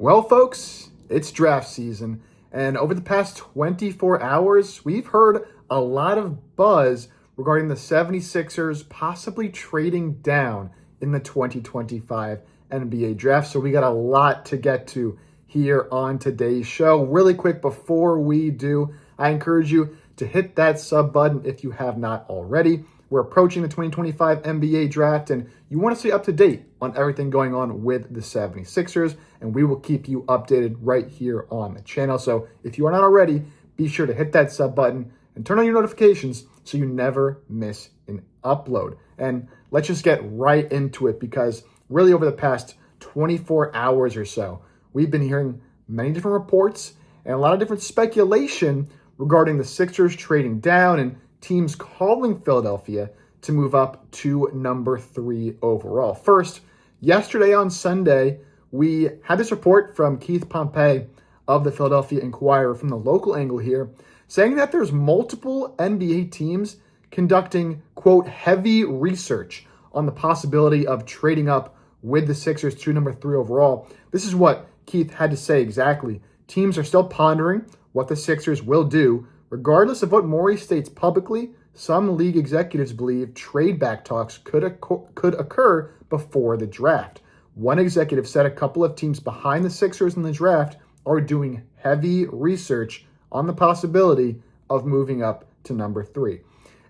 Well, folks, it's draft season, and over the past 24 hours, we've heard a lot of buzz regarding the 76ers possibly trading down in the 2025 NBA draft. So we got a lot to get to here on today's show. Really quick, before we do, I encourage you to hit that sub button if you have not already. We're approaching the 2025 NBA draft, and you want to stay up to date on everything going on with the 76ers, and we will keep you updated right here on the channel. So if you are not already, be sure to hit that sub button and turn on your notifications so you never miss an upload. And let's just get right into it, because really over the past 24 hours or so, we've been hearing many different reports and a lot of different speculation regarding the Sixers trading down and teams calling Philadelphia to move up to number 3 overall. First, yesterday on Sunday, we had this report from Keith Pompey of the Philadelphia Inquirer from the local angle here, saying that there's multiple NBA teams conducting, quote, heavy research on the possibility of trading up with the Sixers to number 3 overall. This is what Keith had to say exactly. Teams are still pondering what the Sixers will do. Regardless of what Morey states publicly, some league executives believe trade-back talks could occur before the draft. One executive said a couple of teams behind the Sixers in the draft are doing heavy research on the possibility of moving up to number 3.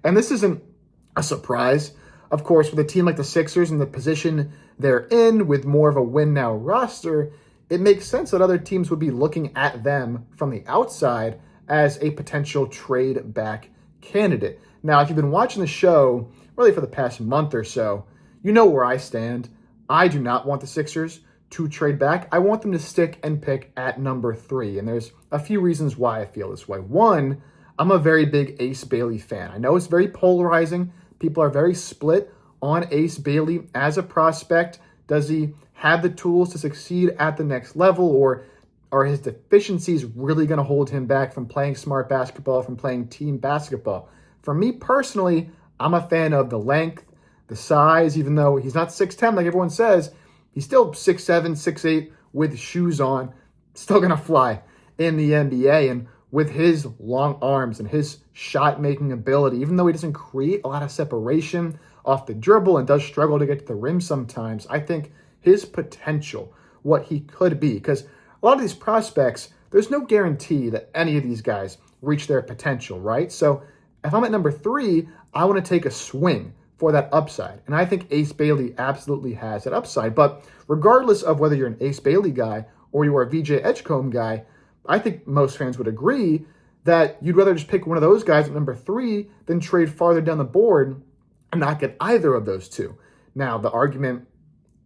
And this isn't a surprise. Of course, with a team like the Sixers in the position they're in with more of a win-now roster, it makes sense that other teams would be looking at them from the outside as a potential trade back candidate. Now, if you've been watching the show really for the past month or so, you know where I stand. I do not want the Sixers to trade back. I want them to stick and pick at number 3. And there's a few reasons why I feel this way. One, I'm a very big Ace Bailey fan. I know it's very polarizing. People are very split on Ace Bailey as a prospect. Does he have the tools to succeed at the next level, or are his deficiencies really going to hold him back from playing smart basketball, from playing team basketball? For me personally, I'm a fan of the length, the size. Even though he's not 6'10", like everyone says, he's still 6'7", 6'8", with shoes on, still going to fly in the NBA. And with his long arms and his shot-making ability, even though he doesn't create a lot of separation off the dribble and does struggle to get to the rim sometimes, I think his potential, what he could be, because a lot of these prospects, there's no guarantee that any of these guys reach their potential, right? So if I'm at number 3, I want to take a swing for that upside. And I think Ace Bailey absolutely has that upside. But regardless of whether you're an Ace Bailey guy or you are a VJ Edgecombe guy, I think most fans would agree that you'd rather just pick one of those guys at number 3 than trade farther down the board and not get either of those two. Now, the argument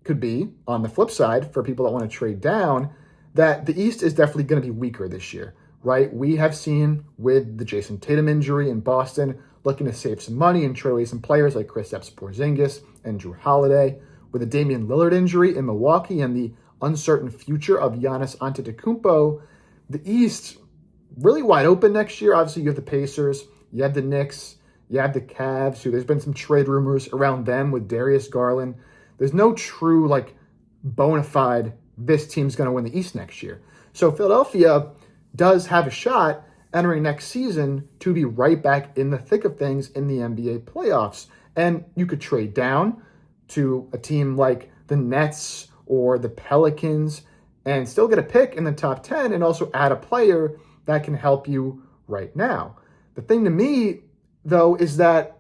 could be, on the flip side, for people that want to trade down, that the East is definitely going to be weaker this year, right? We have seen with the Jason Tatum injury in Boston, looking to save some money and trade away some players like Kristaps Porzingis and Drew Holiday. With the Damian Lillard injury in Milwaukee and the uncertain future of Giannis Antetokounmpo, the East really wide open next year. Obviously, you have the Pacers, you have the Knicks, you have the Cavs, who there's been some trade rumors around them with Darius Garland. There's no true, bona fide, this team's going to win the East next year. So Philadelphia does have a shot entering next season to be right back in the thick of things in the NBA playoffs. And you could trade down to a team like the Nets or the Pelicans and still get a pick in the top 10 and also add a player that can help you right now. The thing to me, though, is that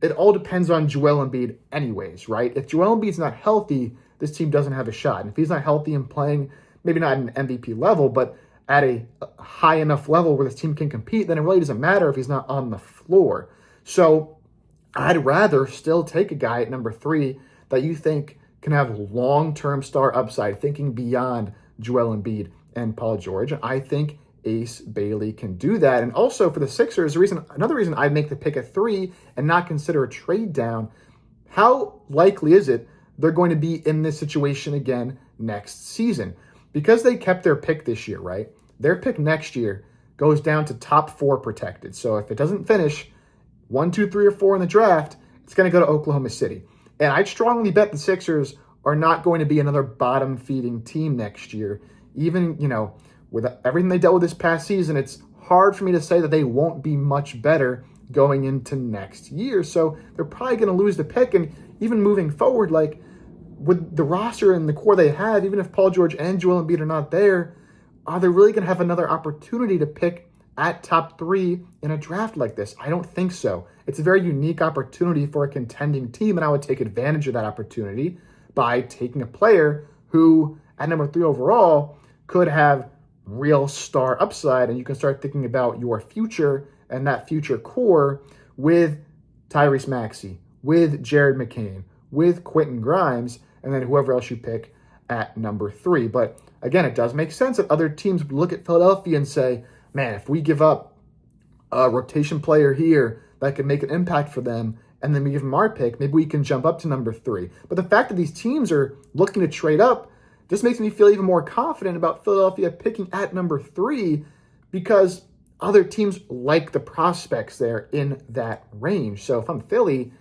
it all depends on Joel Embiid anyways, right? If Joel Embiid's not healthy, this team doesn't have a shot. And if he's not healthy and playing, maybe not at an MVP level, but at a high enough level where this team can compete, then it really doesn't matter if he's not on the floor. So I'd rather still take a guy at number 3 that you think can have long-term star upside, thinking beyond Joel Embiid and Paul George. I think Ace Bailey can do that. And also for the Sixers, another reason I'd make the pick at 3 and not consider a trade down, how likely is it they're going to be in this situation again next season? Because they kept their pick this year, right? Their pick next year goes down to top 4 protected. So if it doesn't finish 1, 2, 3, or 4 in the draft, it's going to go to Oklahoma City. And I'd strongly bet the Sixers are not going to be another bottom-feeding team next year, even, with everything they dealt with this past season, it's hard for me to say that they won't be much better going into next year. So they're probably going to lose the pick. And even moving forward, like with the roster and the core they have, even if Paul George and Joel Embiid are not there, are they really going to have another opportunity to pick at top 3 in a draft like this? I don't think so. It's a very unique opportunity for a contending team, and I would take advantage of that opportunity by taking a player who, at number 3 overall, could have real star upside, and you can start thinking about your future and that future core with Tyrese Maxey, with Jared McCain, with Quentin Grimes, and then whoever else you pick at number 3. But again, it does make sense that other teams would look at Philadelphia and say, man, if we give up a rotation player here that could make an impact for them, and then we give them our pick, maybe we can jump up to number 3. But the fact that these teams are looking to trade up just makes me feel even more confident about Philadelphia picking at number 3, because other teams like the prospects there in that range. So if I'm Philly,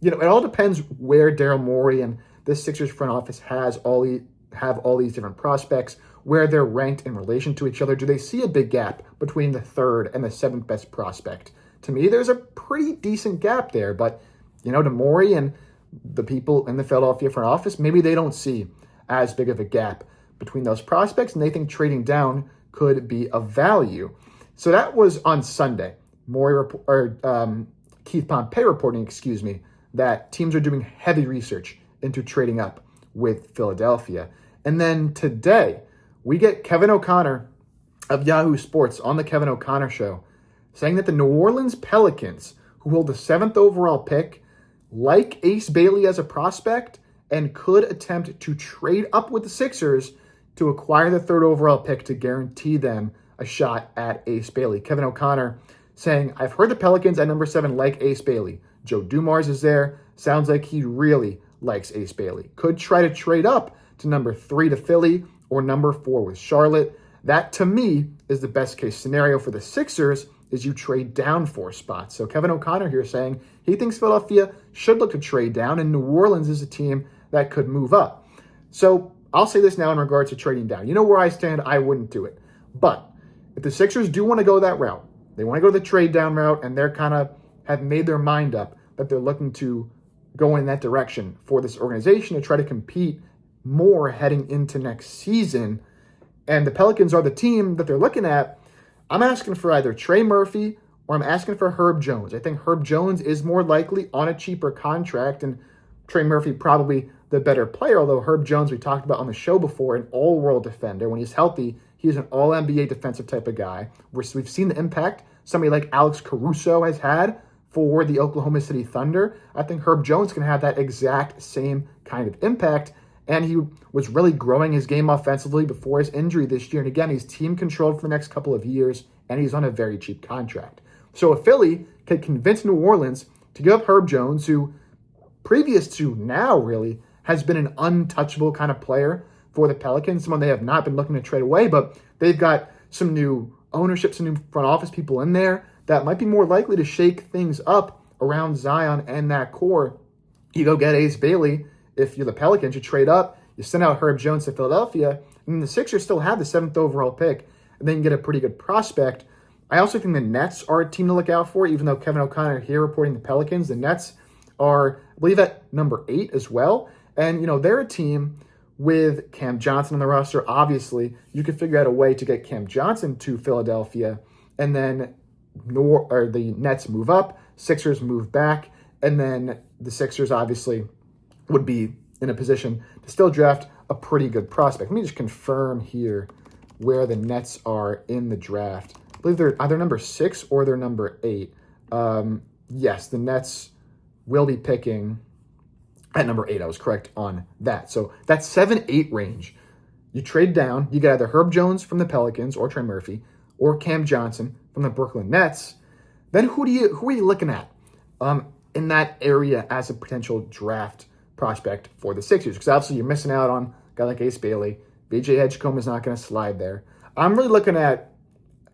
it all depends where Daryl Morey and the Sixers front office have all these different prospects, where they're ranked in relation to each other. Do they see a big gap between the 3rd and the 7th best prospect? To me, there's a pretty decent gap there. But, to Morey and the people in the Philadelphia front office, maybe they don't see as big of a gap between those prospects, and they think trading down could be of value. So that was on Sunday. Keith Pompey reporting, that teams are doing heavy research into trading up with Philadelphia. And then today, we get Kevin O'Connor of Yahoo Sports on the Kevin O'Connor Show saying that the New Orleans Pelicans, who hold the 7th overall pick, like Ace Bailey as a prospect and could attempt to trade up with the Sixers to acquire the 3rd overall pick to guarantee them a shot at Ace Bailey. Kevin O'Connor saying, I've heard the Pelicans at number 7 like Ace Bailey. Joe Dumars is there. Sounds like he really likes Ace Bailey. Could try to trade up to number 3 to Philly or number 4 with Charlotte. That, to me, is the best case scenario for the Sixers, is you trade down 4 spots. So Kevin O'Connor here saying he thinks Philadelphia should look to trade down, and New Orleans is a team that could move up. So I'll say this now in regards to trading down. You know where I stand, I wouldn't do it. But if the Sixers do want to go that route, they want to go the trade down route, and they're kind of have made their mind up that they're looking to go in that direction for this organization to try to compete more heading into next season, and the Pelicans are the team that they're looking at, I'm asking for either Trey Murphy or I'm asking for Herb Jones. I think Herb Jones is more likely on a cheaper contract, and Trey Murphy probably the better player, although Herb Jones, we talked about on the show before, an all-world defender. When he's healthy, he's an all-NBA defensive type of guy. We've seen the impact somebody like Alex Caruso has had for the Oklahoma City Thunder. I think Herb Jones can have that exact same kind of impact, and he was really growing his game offensively before his injury this year. And again, he's team controlled for the next couple of years, and he's on a very cheap contract. So if Philly could convince New Orleans to give up Herb Jones, who previous to now really has been an untouchable kind of player for the Pelicans, someone they have not been looking to trade away, but they've got some new ownership, some new front office people in there that might be more likely to shake things up around Zion and that core. You go get Ace Bailey. If you're the Pelicans, you trade up, you send out Herb Jones to Philadelphia, and the Sixers still have the 7th overall pick, and then you get a pretty good prospect. I also think the Nets are a team to look out for, even though Kevin O'Connor here reporting the Pelicans. The Nets are, I believe, at number 8 as well. And, they're a team with Cam Johnson on the roster. Obviously, you could figure out a way to get Cam Johnson to Philadelphia, and then the Nets move up, Sixers move back, and then the Sixers obviously would be in a position to still draft a pretty good prospect. Let me just confirm here where the Nets are in the draft. I believe they're either number 6 or they're number 8. Yes, the Nets will be picking at number 8. I was correct on that. So that 7-8 range, you trade down, you get either Herb Jones from the Pelicans or Trey Murphy or Cam Johnson from the Brooklyn Nets. Then who are you looking at in that area as a potential draft prospect for the Sixers? Because obviously you're missing out on a guy like Ace Bailey. BJ Edgecombe is not going to slide there. I'm really looking at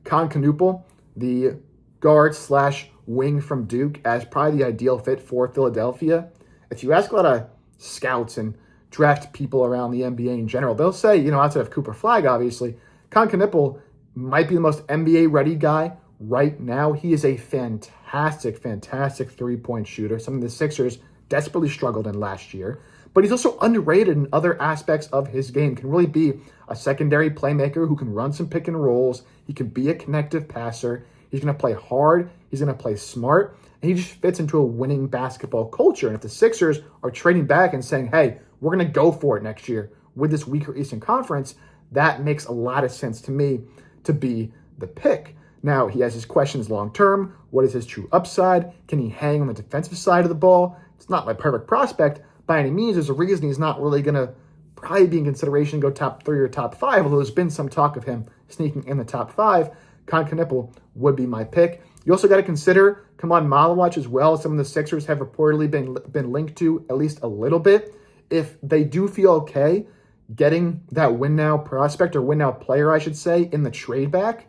Con Knuppel, the guard/wing from Duke, as probably the ideal fit for Philadelphia. If you ask a lot of scouts and draft people around the NBA in general, they'll say, outside of Cooper Flag, obviously, Con Knipple might be the most NBA-ready guy right now. He is a fantastic three-point shooter. Some of the Sixers desperately struggled in last year. But he's also underrated in other aspects of his game. Can really be a secondary playmaker who can run some pick and rolls. He can be a connective passer. He's going to play hard. He's going to play smart. And he just fits into a winning basketball culture. And if the Sixers are trading back and saying, hey, we're going to go for it next year with this weaker Eastern Conference, that makes a lot of sense to me to be the pick. Now, he has his questions long-term. What is his true upside? Can he hang on the defensive side of the ball? It's not my perfect prospect by any means. There's a reason he's not really going to probably be in consideration to go top 3 or top 5, although there's been some talk of him sneaking in the top 5. Con Knipple would be my pick. You also got to consider Kaman Malawach as well. Some of the Sixers have reportedly been linked to at least a little bit. If they do feel okay getting that win-now prospect or win-now player, I should say, in the trade back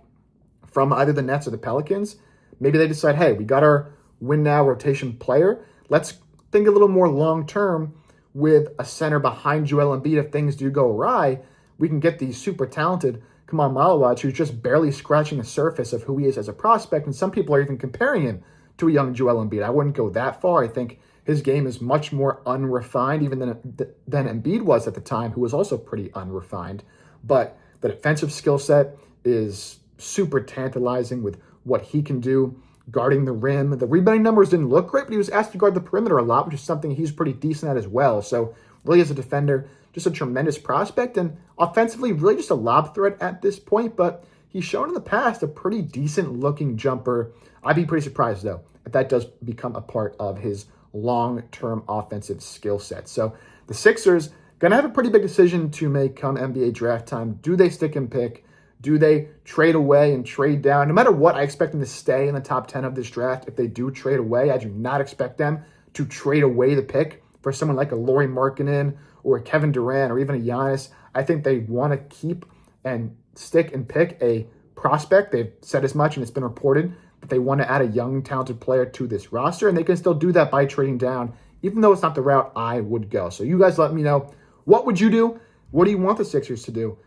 from either the Nets or the Pelicans, maybe they decide, hey, we got our win-now rotation player. Let's think a little more long-term with a center behind Joel Embiid. If things do go awry, we can get the super talented Kaman Malawach, who's just barely scratching the surface of who he is as a prospect, and some people are even comparing him to a young Joel Embiid. I wouldn't go that far. I think his game is much more unrefined even than Embiid was at the time, who was also pretty unrefined. But the defensive skill set is super tantalizing with what he can do guarding the rim. The rebounding numbers didn't look great, but he was asked to guard the perimeter a lot, which is something he's pretty decent at as well. So really as a defender, just a tremendous prospect, and offensively really just a lob threat at this point, but he's shown in the past a pretty decent looking jumper. I'd be pretty surprised though if that does become a part of his long-term offensive skill set. So the Sixers going to have a pretty big decision to make come NBA draft time. Do they stick and pick? Do they trade away and trade down? No matter what, I expect them to stay in the top 10 of this draft. If they do trade away, I do not expect them to trade away the pick for someone like a Lauri Markkanen or a Kevin Durant or even a Giannis. I think they want to keep and stick and pick a prospect. They've said as much, and it's been reported that they want to add a young, talented player to this roster, and they can still do that by trading down, even though it's not the route I would go. So you guys let me know. What would you do? What do you want the Sixers to do?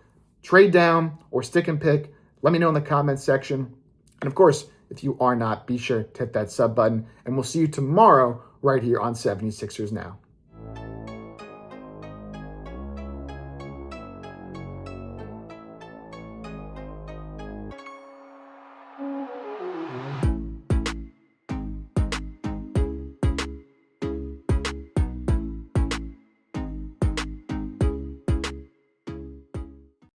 Trade down or stick and pick? Let me know in the comments section. And of course, if you are not, be sure to hit that sub button, and we'll see you tomorrow right here on 76ers Now.